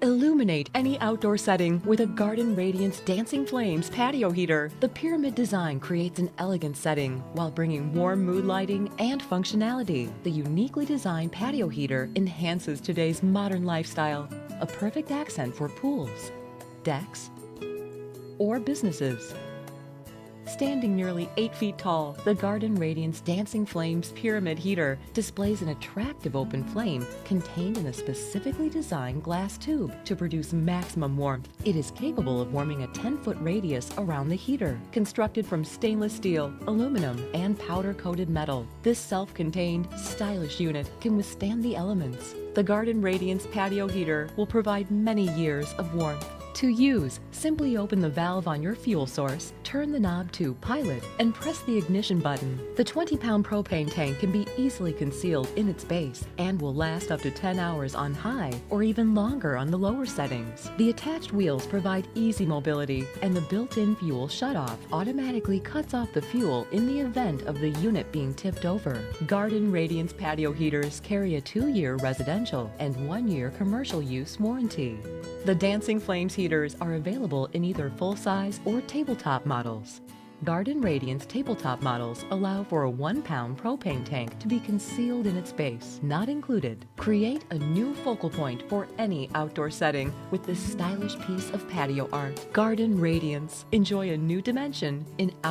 Illuminate any outdoor setting with a Garden Radiance Dancing Flames patio heater. The pyramid design creates an elegant setting while bringing warm mood lighting and functionality. The uniquely designed patio heater enhances today's modern lifestyle, a perfect accent for pools, decks, or businesses. Standing nearly 8 feet tall, the Garden Radiance Dancing Flames Pyramid Heater displays an attractive open flame contained in a specifically designed glass tube to produce maximum warmth. It is capable of warming a 10-foot radius around the heater. Constructed from stainless steel, aluminum, and powder-coated metal, this self-contained, stylish unit can withstand the elements. The Garden Radiance Patio Heater will provide many years of warmth. To use, simply open the valve on your fuel source, turn the knob to Pilot, and press the ignition button. The 20-pound propane tank can be easily concealed in its base and will last up to 10 hours on high or even longer on the lower settings. The attached wheels provide easy mobility, and the built-in fuel shutoff automatically cuts off the fuel in the event of the unit being tipped over. Garden Radiance patio heaters carry a 2-year residential and 1-year commercial use warranty. The Dancing Flames heaters are available in either full-size or tabletop models. Garden Radiance tabletop models allow for a 1-pound propane tank to be concealed in its base, not included. Create a new focal point for any outdoor setting with this stylish piece of patio art. Garden Radiance. Enjoy a new dimension in